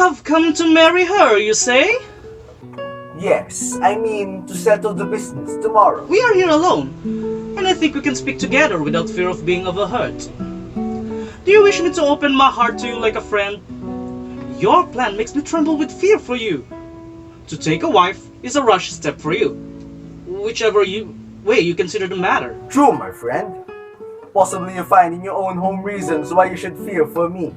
have come to marry her, you say? Yes, I mean to settle the business tomorrow. We are here alone, and I think we can speak together without fear of being overheard. Do you wish me to open my heart to you like a friend? Your plan makes me tremble with fear for you. To take a wife is a rash step for you, way you consider the matter. True, my friend. Possibly you find in your own home reasons why you should fear for me.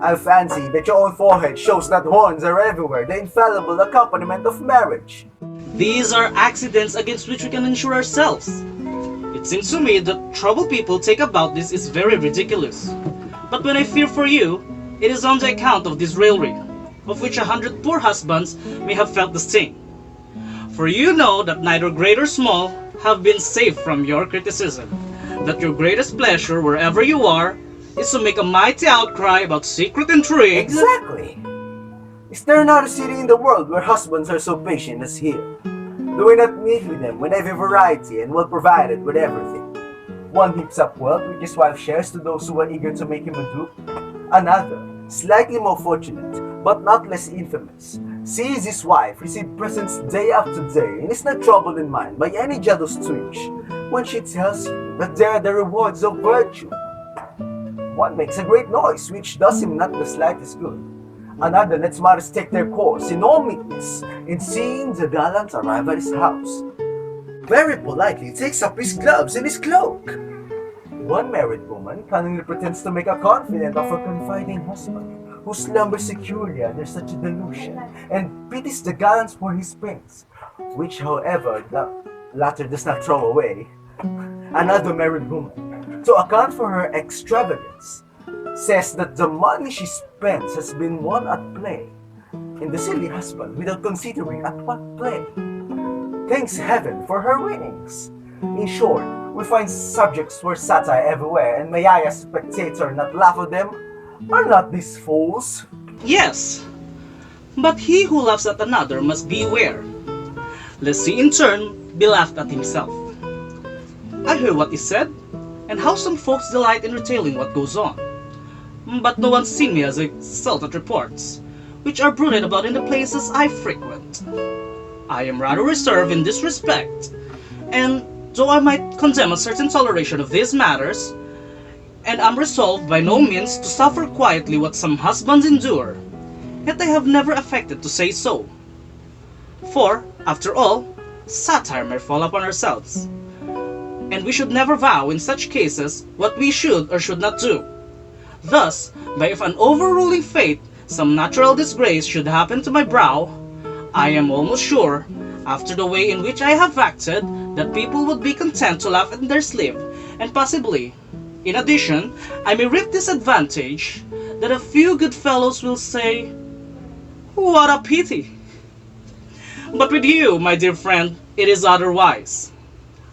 I fancy that your own forehead shows that horns are everywhere, the infallible accompaniment of marriage. These are accidents against which we can insure ourselves. It seems to me that trouble people take about this is very ridiculous. But when I fear for you, it is on the account of this raillery, of which 100 poor husbands may have felt the sting. For you know that neither great or small have been safe from your criticism, that your greatest pleasure wherever you are is to make a mighty outcry about secret intrigues. Exactly. Is there not a city in the world where husbands are so patient as here? Do we not meet with them with every variety and well provided with everything? One heaps up wealth which his wife shares to those who are eager to make him a dupe. Another, slightly more fortunate, but not less infamous, sees his wife receive presents day after day and is not troubled in mind by any jealous twinge when she tells you that they are the rewards of virtue. One makes a great noise which does him not the slightest good. Another lets matters take their course in all meekness in seeing the gallant arrive at his house. Very politely takes up his gloves and his cloak. One married woman cunningly pretends to make a confidant of her confiding husband, who slumbers securely under such a delusion, and pities the gallant for his pains, which however the latter does not throw away. Another married woman, to account for her extravagance, says that the money she spends has been won at play, and the silly husband without considering at what play. Thanks heaven for her winnings. In short, we find subjects for satire everywhere, and may I as spectator not laugh at them? Are not these fools? Yes, but he who laughs at another must beware, lest he in turn be laughed at himself. I hear what is said, and how some folks delight in retailing what goes on. But no one's seen me as I excel at reports, which are bruited about in the places I frequent. I am rather reserved in this respect, and though I might condemn a certain toleration of these matters, and am resolved by no means to suffer quietly what some husbands endure, yet I have never affected to say so. For, after all, satire may fall upon ourselves, and we should never vow in such cases what we should or should not do. Thus, by if an overruling fate some natural disgrace should happen to my brow, I am almost sure, after the way in which I have acted, that people would be content to laugh in their sleeve, and possibly, in addition, I may reap this advantage, that a few good fellows will say, "What a pity!" But with you, my dear friend, it is otherwise.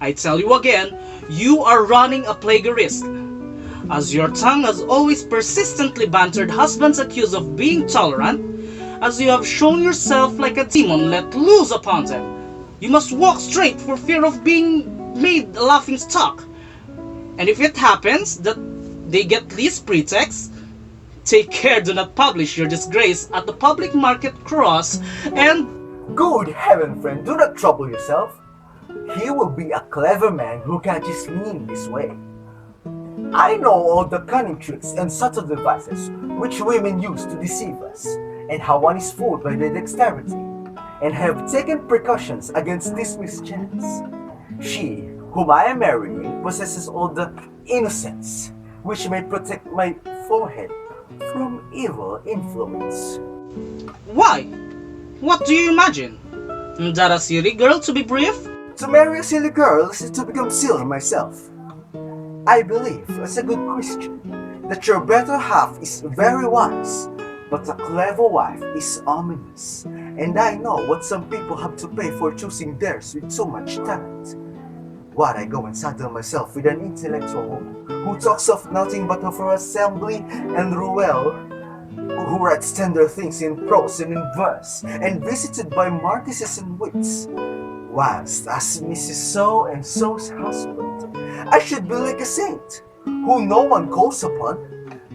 I tell you again, you are running a plagiarist, as your tongue has always persistently bantered husbands accused of being tolerant, as you have shown yourself like a demon let loose upon them. You must walk straight for fear of being made a laughing stock. And if it happens that they get least pretext, take care do not publish your disgrace at the public market cross, and... Good heaven, friend, do not trouble yourself. He will be a clever man who catches me in this way. I know all the cunning tricks and subtle devices which women use to deceive us, and how one is fooled by their dexterity, and have taken precautions against this mischance. She, whom I am marrying, possesses all the innocence which may protect my forehead from evil influence. Why? What do you imagine? That a silly girl, to be brief? To marry a silly girl is to become silly myself. I believe, as a good Christian, that your better half is very wise, but a clever wife is ominous, and I know what some people have to pay for choosing theirs with so much talent. What I go and saddle myself with an intellectual woman who talks of nothing but of her assembly and Ruel, who writes tender things in prose and in verse, and visited by marquises and wits, whilst as Mrs. So and so's husband, I should be like a saint, who no one calls upon.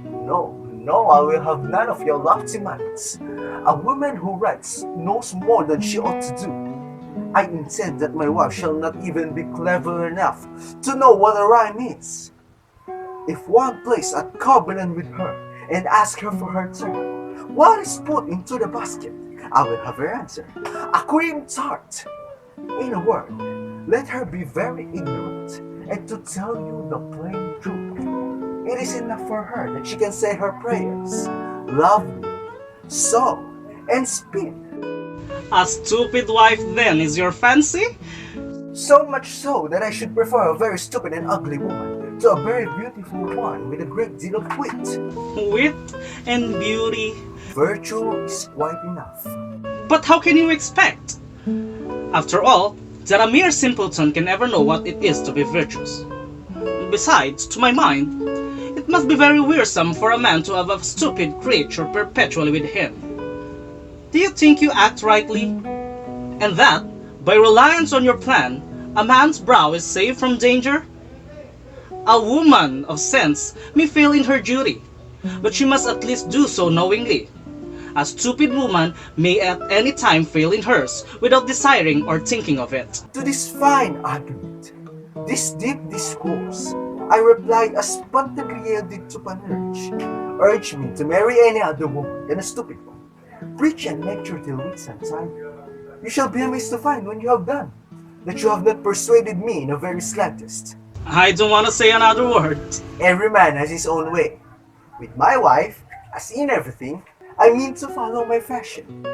No, No, I will have none of your lofty minds. A woman who writes knows more than she ought to do. I intend that my wife shall not even be clever enough to know what a rhyme is. If one plays at covenant with her and asks her for her turn, what is put into the basket? I will have her answer. A cream tart. In a word, let her be very ignorant, and to tell you the plain truth, it is enough for her that she can say her prayers, love me, sew, and spin. A stupid wife then is your fancy? So much so that I should prefer a very stupid and ugly woman to a very beautiful one with a great deal of wit. Wit and beauty. Virtue is quite enough. But how can you expect? After all, that a mere simpleton can ever know what it is to be virtuous. Besides, to my mind, it must be very wearisome for a man to have a stupid creature perpetually with him. Do you think you act rightly? And that, by reliance on your plan, a man's brow is saved from danger? A woman of sense may fail in her duty, but she must at least do so knowingly. A stupid woman may at any time fail in hers without desiring or thinking of it. To this fine argument, this deep discourse, I replied as Pantagruel did to Panurge. Urge me to marry any other woman than a stupid one. Preach and lecture till wits are tired. You shall be amazed to find when you have done that you have not persuaded me in the very slightest. I don't want to say another word. Every man has his own way. With my wife, as in everything, I mean to follow my fashion.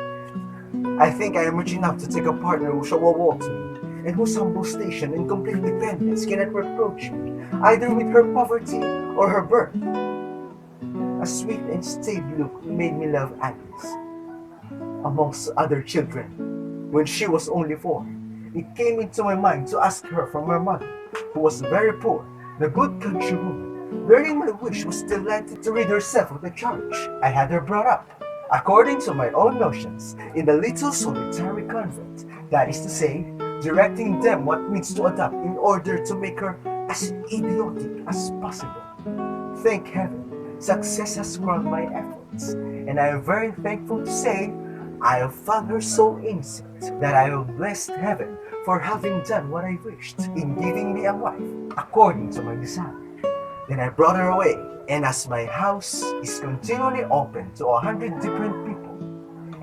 I think I am rich enough to take a partner who shall walk to me, and whose humble station and complete dependence cannot reproach me, either with her poverty or her birth. A sweet and staid look made me love Agnes. Amongst other children, when she was only 4, it came into my mind to ask her from her mother, who was very poor, the good country woman. Learning my wish, was delighted to rid herself of the charge. I had her brought up, according to my own notions, in the little solitary convent, that is to say, directing them what means to adopt in order to make her as idiotic as possible. Thank heaven, success has crowned my efforts, and I am very thankful to say I have found her so innocent that I have blessed heaven for having done what I wished in giving me a wife according to my desire. Then I brought her away, and as my house is continually open to 100 different people,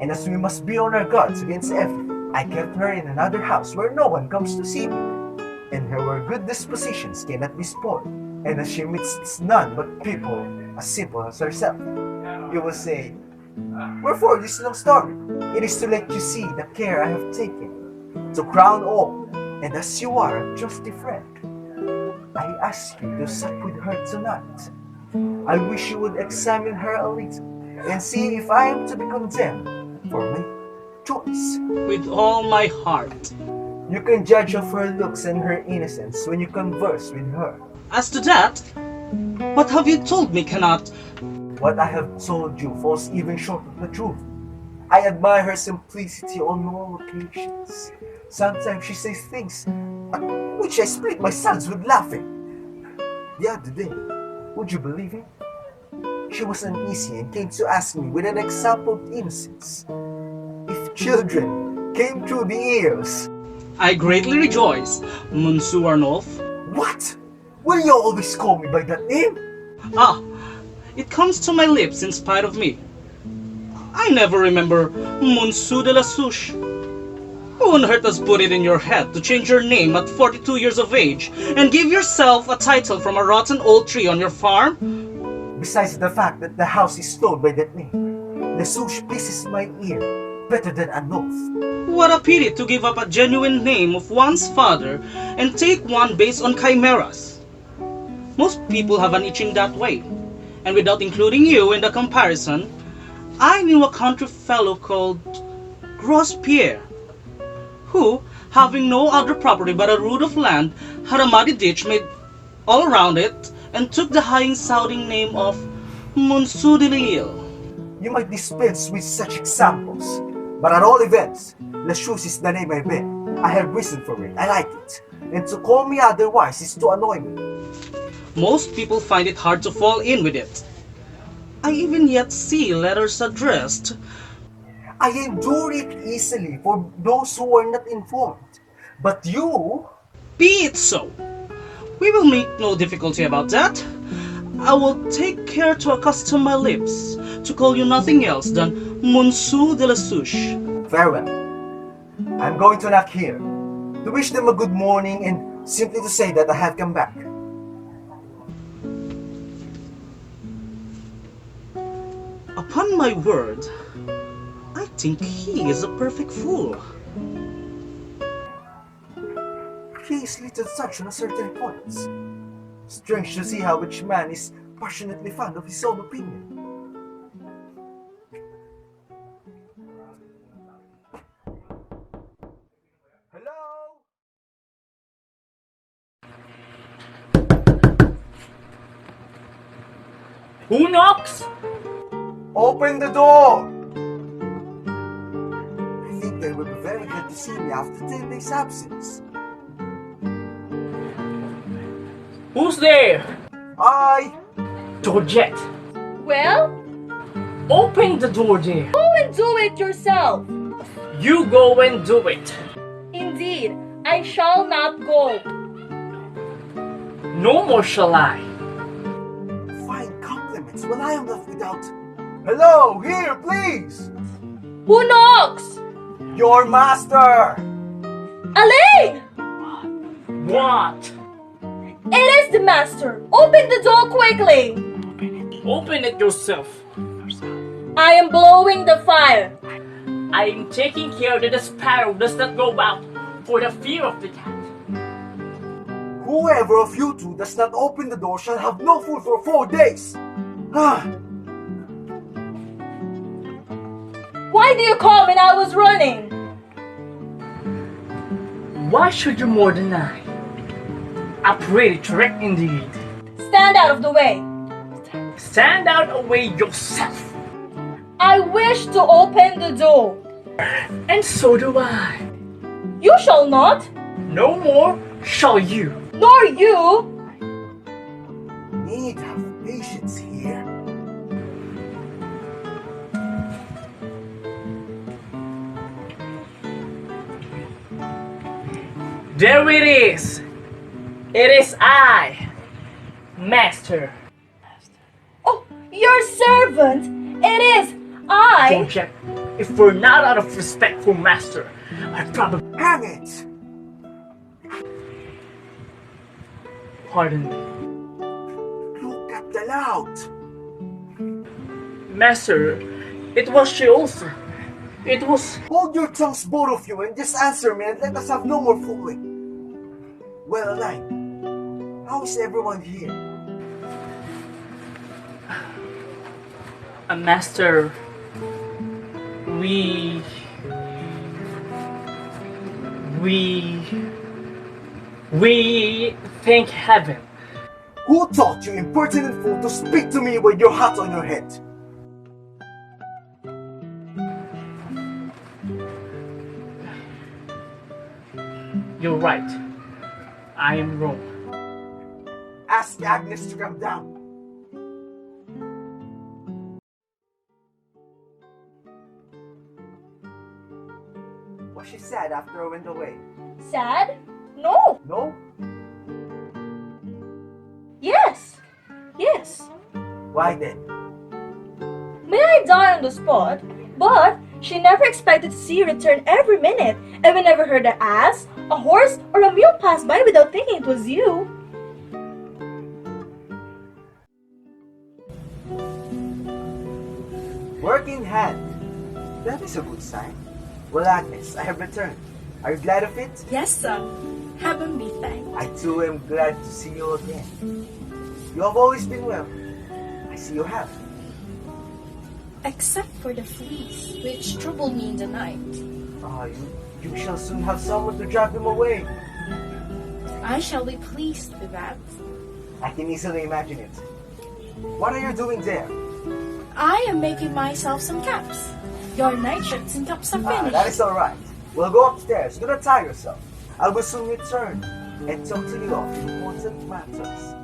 and as we must be on our guards against everything, I kept her in another house where no one comes to see me, and her where good dispositions cannot be spoiled, and as she meets none but people as simple as herself. You will say, wherefore this long story? It is to let you see the care I have taken. To crown all, and as you are a trusty friend, I ask you to sup with her tonight. I wish you would examine her a little, and see if I am to be condemned for my choice. With all my heart. You can judge of her looks and her innocence when you converse with her. As to that, what have you told me cannot? What I have told you falls even short of the truth. I admire her simplicity on all occasions. Sometimes she says things at which I split my sides with laughing. The other day, would you believe it? She was uneasy and came to ask me with an example of innocence if children came through the ears. I greatly rejoice, Monsieur Arnulf. What? Will you always call me by that name? Ah, it comes to my lips in spite of me. I never remember Monsieur de la Souche. Who on earth has put it in your head to change your name at 42 years of age and give yourself a title from a rotten old tree on your farm? Besides the fact that the house is known by that name, the Souche pleases my ear better than an oath. What a pity to give up a genuine name of one's father and take one based on chimeras. Most people have an itching that way, and without including you in the comparison, I knew a country fellow called Gros Pierre, who, having no other property but a rood of land, had a muddy ditch made all around it, and took the high-sounding name of Monsieur de l'Isle. You might dispense with such examples, but at all events, La Chose is the name I bear. I have reason for it, I like it, and to call me otherwise is to annoy me. Most people find it hard to fall in with it. I even yet see letters addressed. I endure it easily for those who are not informed. But you... Be it so. We will make no difficulty about that. I will take care to accustom my lips to call you nothing else than Monsieur de la Souche. Farewell. I'm going to knock here, to wish them a good morning and simply to say that I have come back. Upon my word, I think he is a perfect fool. He is little touched on certain points. Strange to see how each man is passionately fond of his own opinion. Hello? Who knocks? Open the door! I think they will be very glad to see me after 10 days' absence. Who's there? I... Georgette, Well, open the door there. go and do it yourself. You go and do it. Indeed, I shall not go. No more shall I. Fine compliments when I am left without... Hello, here, please! Who knocks? Your master! Elaine! What? It is the master. Open the door quickly. Open it yourself. I am blowing the fire. I am taking care that the sparrow does not go out for the fear of the cat. Whoever of you two does not open the door shall have no food for 4 days. Ah, Why do you call when I was running? Why should you more than I? A pretty trick indeed. Stand out of the way. Stand out away yourself. I wish to open the door. And so do I. You shall not, No more shall you. nor you. need to have patience here. There it is. It is I, Master. Oh, your servant. It is I. Georgette, if we're not out of respect for Master, I'd probably... Hang it! Pardon me. Look at the lout. Master, it was she also. It was... Hold your tongues, both of you, and just answer me and let us have no more fooling. Well, Elaine, how is everyone here? A master... We... thank heaven. Who taught you, impertinent fool, to speak to me with your hat on your head? You're right. I am wrong. Ask Agnes to come down. Was she sad after I went away? Sad? No. No? Yes. Yes. Why then? May I die on the spot? But she never expected to see you return every minute, and we never heard an ass, a horse, or a mule pass by without thinking it was you. Work in hand. That is a good sign. Well, Agnes, I have returned. Are you glad of it? Yes, sir. Heaven be thanked. I too am glad to see you again. You have always been well. I see you have. Except for the fleas, which troubled me in the night. Ah, you shall soon have someone to drive them away. I shall be pleased with that. I can easily imagine it. What are you doing there? I am making myself some caps. Your nightshirts and cups are finished. That is alright. We'll go upstairs. Do not tire yourself. I will soon return and talk to you of important matters.